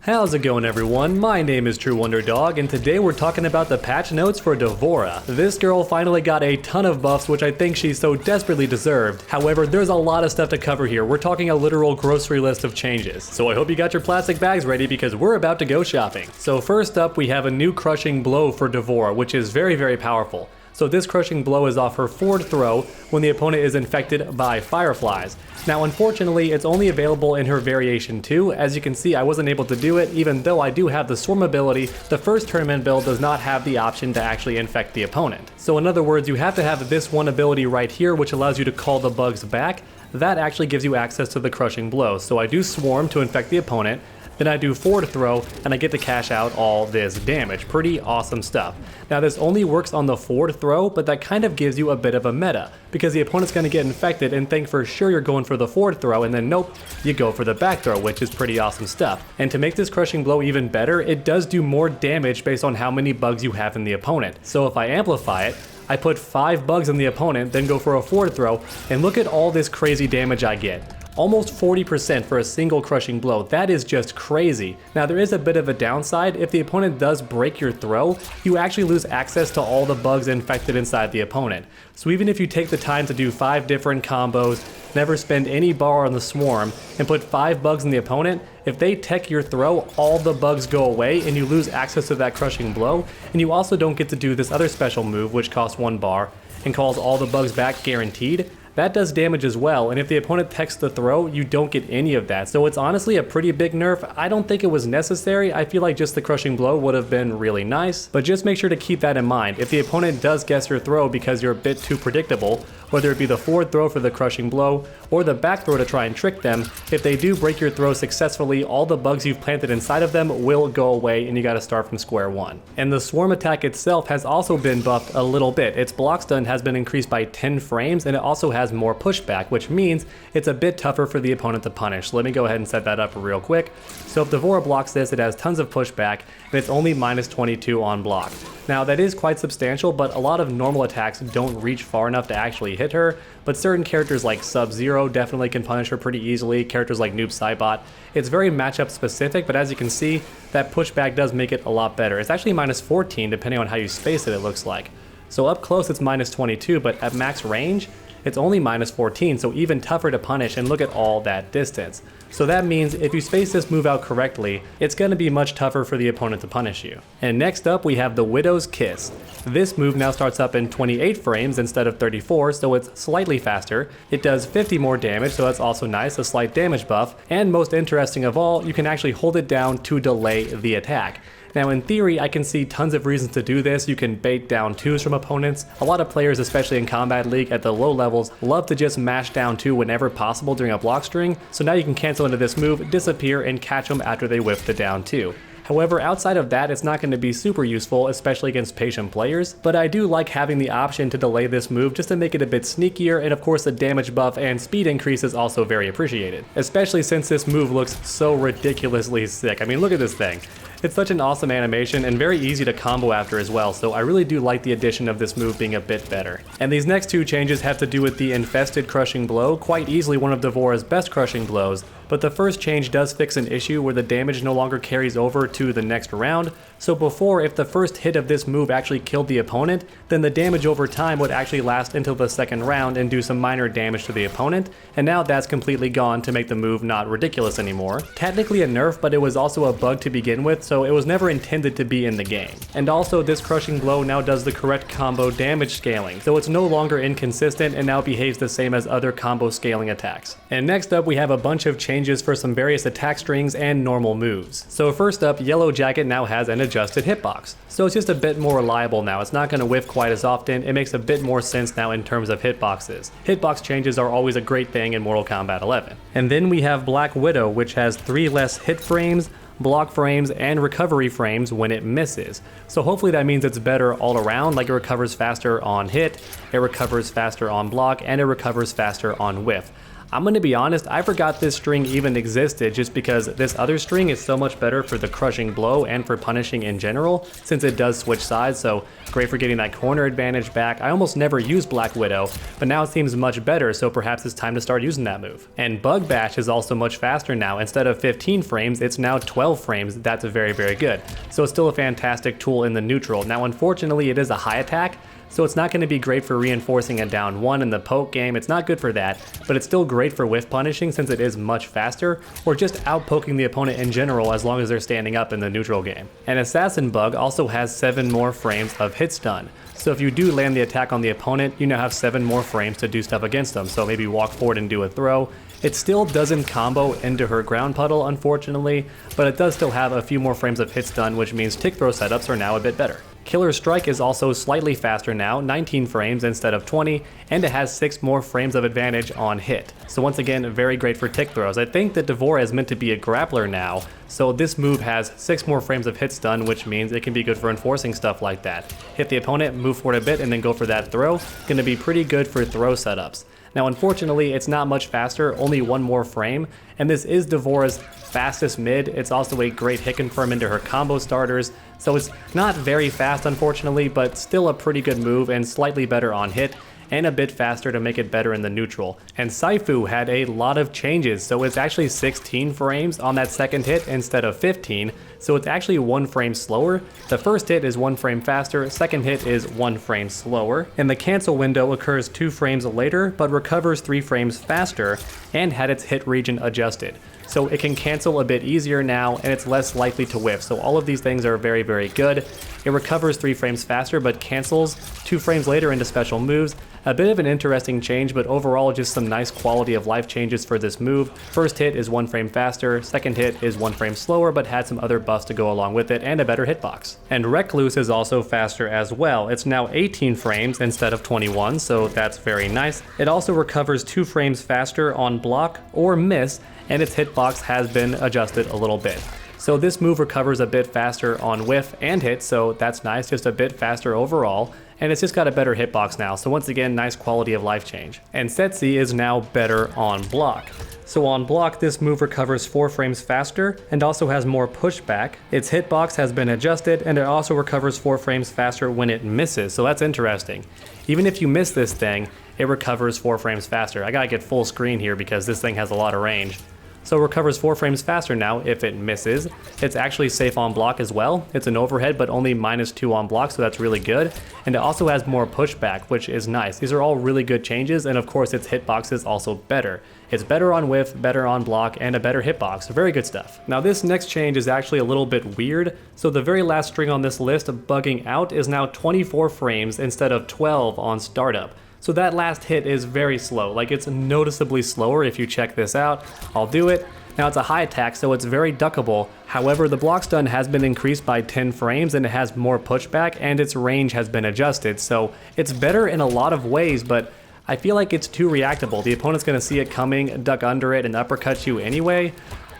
How's it going, everyone? My name is True Wonder Dog, and today we're talking about the patch notes for D'Vorah. This girl finally got a ton of buffs, which I think she so desperately deserved. However, there's a lot of stuff to cover here. We're talking a literal grocery list of changes. So I hope you got your plastic bags ready because we're about to go shopping. So first up, we have a new Crushing Blow for D'Vorah, which is very powerful. So this Crushing Blow is off her forward throw when the opponent is infected by fireflies. Now unfortunately, it's only available in her variation 2. As you can see, I wasn't able to do it even though I do have the Swarm ability. The first tournament build does not have the option to actually infect the opponent. So in other words, you have to have this one ability right here which allows you to call the bugs back. That actually gives you access to the Crushing Blow. So I do Swarm to infect the opponent. Then I do forward throw, and I get to cash out all this damage. Pretty awesome stuff. Now this only works on the forward throw, but that kind of gives you a bit of a meta, because the opponent's going to get infected and think for sure you're going for the forward throw, and then nope, you go for the back throw, which is pretty awesome stuff. And to make this Crushing Blow even better, it does do more damage based on how many bugs you have in the opponent. So if I amplify it, I put 5 bugs in the opponent, then go for a forward throw, and look at all this crazy damage I get. Almost 40% for a single Crushing Blow. That is just crazy. Now there is a bit of a downside. If the opponent does break your throw, you actually lose access to all the bugs infected inside the opponent. So even if you take the time to do 5 different combos, never spend any bar on the Swarm, and put 5 bugs in the opponent, if they tech your throw, all the bugs go away and you lose access to that Crushing Blow, and you also don't get to do this other special move which costs 1 bar and calls all the bugs back guaranteed. That does damage as well, and if the opponent techs the throw, you don't get any of that. So it's honestly a pretty big nerf. I don't think it was necessary. I feel like just the Crushing Blow would have been really nice, but just make sure to keep that in mind. If the opponent does guess your throw because you're a bit too predictable, whether it be the forward throw for the Crushing Blow or the back throw to try and trick them, if they do break your throw successfully, all the bugs you've planted inside of them will go away and you gotta start from square one. And the Swarm attack itself has also been buffed a little bit. Its block stun has been increased by 10 frames and it also has more pushback, which means it's a bit tougher for the opponent to punish. So let me go ahead and set that up real quick. So if D'Vorah blocks this, it has tons of pushback and it's only minus 22 on block. Now that is quite substantial, but a lot of normal attacks don't reach far enough to actually hit her, but certain characters like Sub-Zero definitely can punish her pretty easily, characters like Noob Saibot. It's very matchup specific, but as you can see, that pushback does make it a lot better. It's actually minus 14 depending on how you space it, it looks like. So up close it's minus 22, but at max range, it's only minus 14, so even tougher to punish, and look at all that distance. So that means if you space this move out correctly, it's going to be much tougher for the opponent to punish you. And next up we have the Widow's Kiss. This move now starts up in 28 frames instead of 34, so it's slightly faster. It does 50 more damage, so that's also nice, a slight damage buff. And most interesting of all, you can actually hold it down to delay the attack. Now in theory, I can see tons of reasons to do this. You can bait down 2s from opponents. A lot of players, especially in Kombat League at the low levels, love to just mash down 2 whenever possible during a block string. So now you can cancel into this move, disappear, and catch them after they whiff the down 2. However, outside of that, it's not going to be super useful, especially against patient players, but I do like having the option to delay this move just to make it a bit sneakier, and of course the damage buff and speed increase is also very appreciated, especially since this move looks so ridiculously sick. I mean, look at this thing. It's such an awesome animation and very easy to combo after as well, so I really do like the addition of this move being a bit better. And these next 2 changes have to do with the Infested Crushing Blow, quite easily one of D'Vorah's best Crushing Blows, but the first change does fix an issue where the damage no longer carries over to the next round. So before, if the first hit of this move actually killed the opponent, then the damage over time would actually last until the second round and do some minor damage to the opponent, and now that's completely gone to make the move not ridiculous anymore. Technically a nerf, but it was also a bug to begin with, so it was never intended to be in the game. And also this Crushing Blow now does the correct combo damage scaling, so it's no longer inconsistent and now behaves the same as other combo scaling attacks. And next up we have a bunch of changes for some various attack strings and normal moves. So first up, Yellow Jacket now has an adjusted hitbox. So it's just a bit more reliable now. It's not going to whiff quite as often. It makes a bit more sense now in terms of hitboxes. Hitbox changes are always a great thing in Mortal Kombat 11. And then we have Black Widow, which has 3 less hit frames, block frames, and recovery frames when it misses. So hopefully that means it's better all around, like it recovers faster on hit, it recovers faster on block, and it recovers faster on whiff. I'm gonna be honest, I forgot this string even existed just because this other string is so much better for the crushing blow and for punishing in general, since it does switch sides, so great for getting that corner advantage back. I almost never use Black Widow, but now it seems much better, so perhaps it's time to start using that move. And Bug Bash is also much faster now. Instead of 15 frames, it's now 12 frames. That's very, very good. So it's still a fantastic tool in the neutral. Now, unfortunately, it is a high attack, so it's not going to be great for reinforcing a down one in the poke game. It's not good for that, but it's still great for whiff punishing since it is much faster, or just out poking the opponent in general as long as they're standing up in the neutral game. And Assassin Bug also has 7 more frames of hit stun. So if you do land the attack on the opponent, you now have 7 more frames to do stuff against them. So maybe walk forward and do a throw. It still doesn't combo into her ground puddle, unfortunately, but it does still have a few more frames of hit stun, which means tick throw setups are now a bit better. Killer Strike is also slightly faster now, 19 frames instead of 20, and it has 6 more frames of advantage on hit. So once again, very great for tick throws. I think that D'Vorah is meant to be a grappler now, so this move has 6 more frames of hit stun, which means it can be good for enforcing stuff like that. Hit the opponent, move forward a bit, and then go for that throw. Gonna be pretty good for throw setups. Now unfortunately, it's not much faster, only 1 more frame, and this is D'Vorah's fastest mid. It's also a great hit confirm into her combo starters, so it's not very fast unfortunately, but still a pretty good move and slightly better on hit, and a bit faster to make it better in the neutral. And Saifu had a lot of changes, so it's actually 16 frames on that second hit instead of 15, so it's actually 1 frame slower. The first hit is 1 frame faster, second hit is 1 frame slower, and the cancel window occurs 2 frames later, but recovers 3 frames faster, and had its hit region adjusted. So it can cancel a bit easier now, and it's less likely to whiff. So all of these things are very, very good. It recovers 3 frames faster, but cancels 2 frames later into special moves. A bit of an interesting change, but overall just some nice quality of life changes for this move. First hit is 1 frame faster, second hit is 1 frame slower, but had some other buffs to go along with it, and a better hitbox. And Recluse is also faster as well. It's now 18 frames instead of 21, so that's very nice. It also recovers 2 frames faster on block or miss, and its hitbox has been adjusted a little bit. So this move recovers a bit faster on whiff and hit, so that's nice, just a bit faster overall. And it's just got a better hitbox now, so once again, nice quality of life change. And Setsi is now better on block. So on block, this move recovers 4 frames faster and also has more pushback. Its hitbox has been adjusted, and it also recovers 4 frames faster when it misses, so that's interesting. Even if you miss this thing, it recovers 4 frames faster. I gotta get full screen here because this thing has a lot of range. So it recovers 4 frames faster now if it misses. It's actually safe on block as well. It's an overhead, but only -2 on block, so that's really good. And it also has more pushback, which is nice. These are all really good changes, and of course its hitbox is also better. It's better on whiff, better on block, and a better hitbox. Very good stuff. Now this next change is actually a little bit weird. So the very last string on this list, bugging out, is now 24 frames instead of 12 on startup. So that last hit is very slow, like it's noticeably slower if you check this out. I'll do it. Now it's a high attack, so it's very duckable. However, the block stun has been increased by 10 frames and it has more pushback and its range has been adjusted. So it's better in a lot of ways, but I feel like it's too reactable. The opponent's gonna see it coming, duck under it, and uppercut you anyway.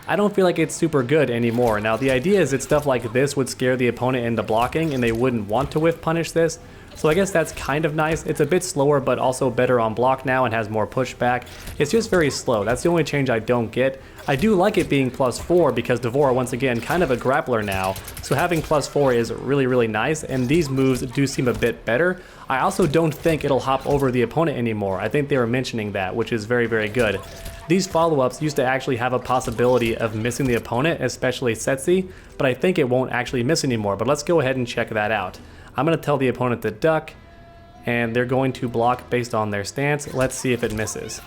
I don't feel like it's super good anymore. Now the idea is that stuff like this would scare the opponent into blocking and they wouldn't want to whiff punish this. So I guess that's kind of nice. It's a bit slower, but also better on block now and has more pushback. It's just very slow. That's the only change I don't get. I do like it being +4 because D'Vorah, once again, kind of a grappler now. So having +4 is really, really nice, and these moves do seem a bit better. I also don't think it'll hop over the opponent anymore. I think they were mentioning that, which is very, very good. These follow-ups used to actually have a possibility of missing the opponent, especially Setsi, but I think it won't actually miss anymore. But let's go ahead and check that out. I'm going to tell the opponent to duck, and they're going to block based on their stance. Let's see if it misses.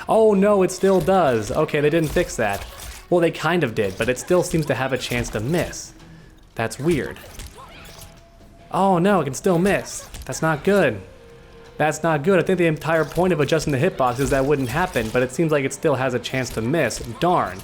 Oh no, it still does. Okay, they didn't fix that. Well, they kind of did, but it still seems to have a chance to miss. That's weird. Oh no, it can still miss. That's not good. That's not good. I think the entire point of adjusting the hitbox is that wouldn't happen, but it seems like it still has a chance to miss. Darn.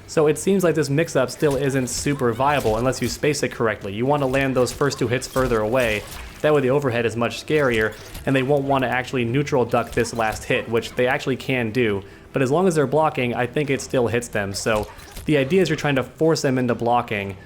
So it seems like this mix-up still isn't super viable unless you space it correctly. You want to land those first 2 hits further away. That way the overhead is much scarier, and they won't want to actually neutral duck this last hit, which they actually can do. But as long as they're blocking, I think it still hits them. So the idea is you're trying to force them into blocking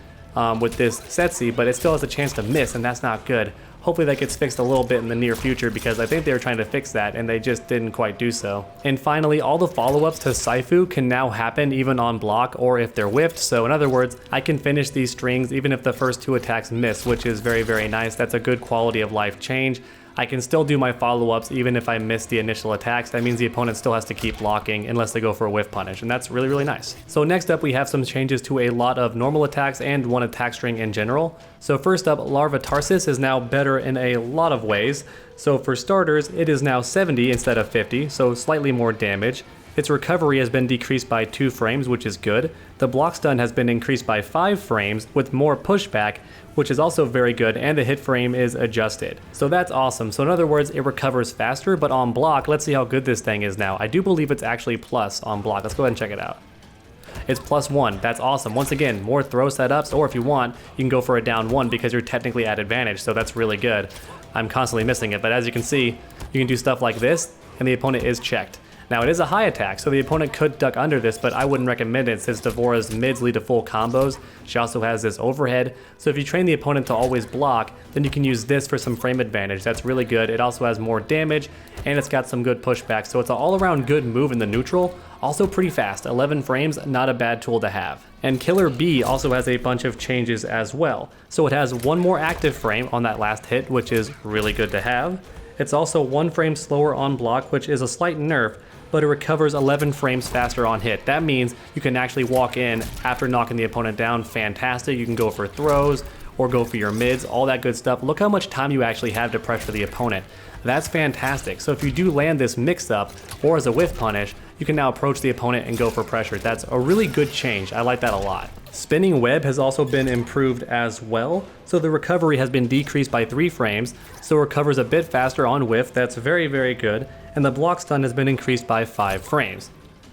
with this Setsi, but it still has a chance to miss, and that's not good. Hopefully that gets fixed a little bit in the near future because I think they were trying to fix that and they just didn't quite do so. And finally, all the follow-ups to Saifu can now happen even on block or if they're whiffed. So in other words, I can finish these strings even if the first 2 attacks miss, which is very, very nice. That's a good quality of life change. I can still do my follow-ups even if I miss the initial attacks. That means the opponent still has to keep blocking unless they go for a whiff punish, and that's really, really nice. So next up, we have some changes to a lot of normal attacks and one attack string in general. So first up, Larva Tarsus is now better in a lot of ways. So for starters, it is now 70 instead of 50, so slightly more damage. Its recovery has been decreased by 2 frames, which is good. The block stun has been increased by 5 frames with more pushback, which is also very good, and the hit frame is adjusted. So that's awesome. So in other words, it recovers faster, but on block, let's see how good this thing is now. I do believe it's actually plus on block. Let's go ahead and check it out. It's +1. That's awesome. Once again, more throw setups, or if you want, you can go for a down 1 because you're technically at advantage, so that's really good. I'm constantly missing it, but as you can see, you can do stuff like this, and the opponent is checked. Now it is a high attack, so the opponent could duck under this, but I wouldn't recommend it since Devora's mids lead to full combos. She also has this overhead, so if you train the opponent to always block, then you can use this for some frame advantage. That's really good. It also has more damage, and it's got some good pushback, so it's an all-around good move in the neutral. Also pretty fast, 11 frames, not a bad tool to have. And Killer B also has a bunch of changes as well. So it has 1 more active frame on that last hit, which is really good to have. It's also 1 frame slower on block, which is a slight nerf, but it recovers 11 frames faster on hit. That means you can actually walk in after knocking the opponent down. Fantastic. You can go for throws or go for your mids, all that good stuff. Look how much time you actually have to pressure the opponent. That's fantastic. So if you do land this mix-up or as a whiff punish, you can now approach the opponent and go for pressure. That's a really good change. I like that a lot. Spinning web has also been improved as well. So the recovery has been decreased by 3 frames, so it recovers a bit faster on whiff. That's very, very good. And the block stun has been increased by 5 frames.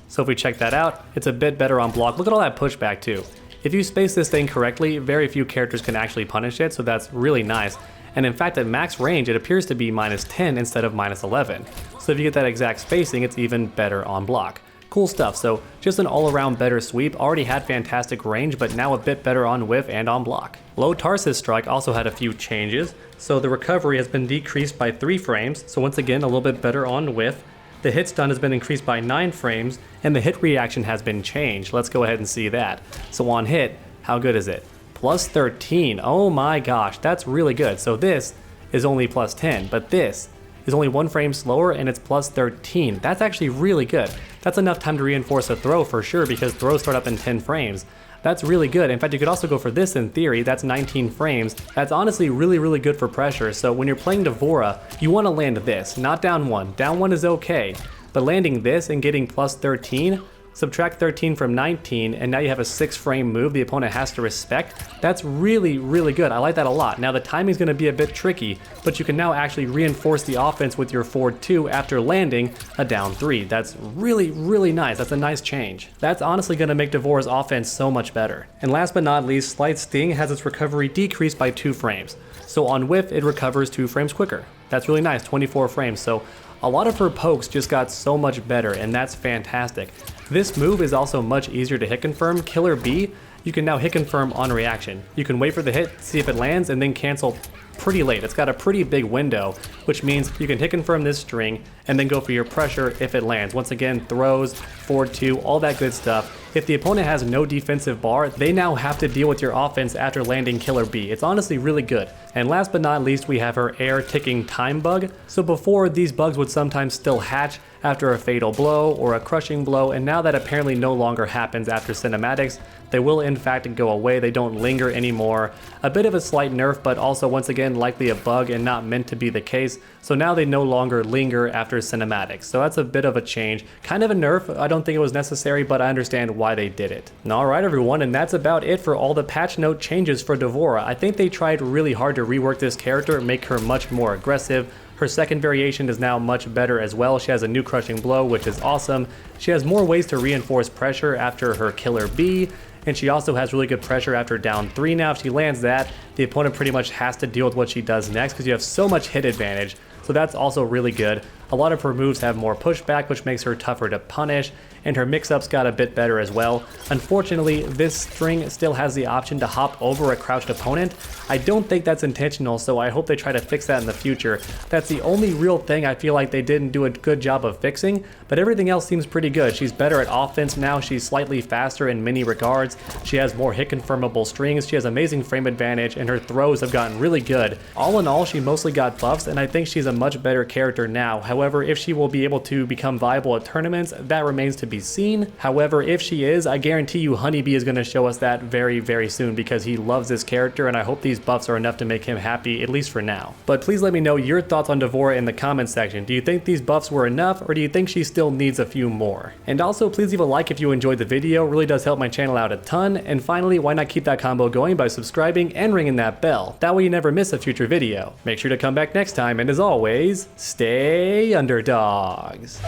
So if we check that out, it's a bit better on block. Look at all that pushback too. If you space this thing correctly, very few characters can actually punish it, so that's really nice. And in fact, at max range, it appears to be -10 instead of -11. So if you get that exact spacing, it's even better on block. Cool stuff. So just an all-around better sweep. Already had fantastic range, but now a bit better on whiff and on block. Low Tarsus Strike also had a few changes. So the recovery has been decreased by 3 frames. So once again, a little bit better on whiff. The hit stun has been increased by 9 frames, and the hit reaction has been changed. Let's go ahead and see that. So on hit, how good is it? +13. Oh my gosh, that's really good. So this is only +10, but this is only 1 frame slower and it's +13. That's actually really good. That's enough time to reinforce a throw for sure because throws start up in 10 frames. That's really good. In fact, you could also go for this in theory. That's 19 frames. That's honestly really, really good for pressure. So when you're playing Devora, you want to land this, not down 1. Down 1 is okay, but landing this and getting +13, subtract 13 from 19, and now you have a 6 frame move the opponent has to respect. That's really, really good. I like that a lot. Now the timing's going to be a bit tricky, but you can now actually reinforce the offense with your forward 2 after landing a down 3. That's really, really nice. That's a nice change. That's honestly going to make Devora's offense so much better. And last but not least, Slight Sting has its recovery decreased by 2 frames. So on whiff, it recovers 2 frames quicker. That's really nice, 24 frames. So a lot of her pokes just got so much better, and that's fantastic. This move is also much easier to hit confirm. Killer B, you can now hit confirm on reaction. You can wait for the hit, see if it lands, and then cancel pretty late. It's got a pretty big window, which means you can hit confirm this string and then go for your pressure if it lands. Once again, throws, forward 2, all that good stuff. If the opponent has no defensive bar, they now have to deal with your offense after landing Killer B. It's honestly really good. And last but not least, we have her air ticking time bug. So before, these bugs would sometimes still hatch after a fatal blow or a crushing blow, and now that apparently no longer happens after cinematics, they will in fact go away. They don't linger anymore. A bit of a slight nerf, but also once again likely a bug and not meant to be the case. So now they no longer linger after cinematics. So that's a bit of a change. Kind of a nerf. I don't think it was necessary, but I understand why they did it. Alright everyone, and that's about it for all the patch note changes for Devora. I think they tried really hard to rework this character and make her much more aggressive. Her second variation is now much better as well. She has a new crushing blow, which is awesome. She has more ways to reinforce pressure after her Killer B, and she also has really good pressure after down 3 now. If she lands that, the opponent pretty much has to deal with what she does next because you have so much hit advantage so that's also really good. A lot of her moves have more pushback, which makes her tougher to punish, and her mix-ups got a bit better as well. Unfortunately, this string still has the option to hop over a crouched opponent. I don't think that's intentional, so I hope they try to fix that in the future. That's the only real thing I feel like they didn't do a good job of fixing, but everything else seems pretty good. She's better at offense now, she's slightly faster in many regards, she has more hit confirmable strings, she has amazing frame advantage, and her throws have gotten really good. All in all, she mostly got buffs, and I think she's a much better character now. However, if she will be able to become viable at tournaments, that remains to be seen. However, if she is, I guarantee you Honeybee is going to show us that very, very soon because he loves this character, and I hope these buffs are enough to make him happy, at least for now. But please let me know your thoughts on D'Vorah in the comments section. Do you think these buffs were enough, or do you think she still needs a few more? And also, please leave a like if you enjoyed the video, it really does help my channel out a ton. And finally, why not keep that combo going by subscribing and ringing that bell? That way you never miss a future video. Make sure to come back next time, and as always, stay underdogs.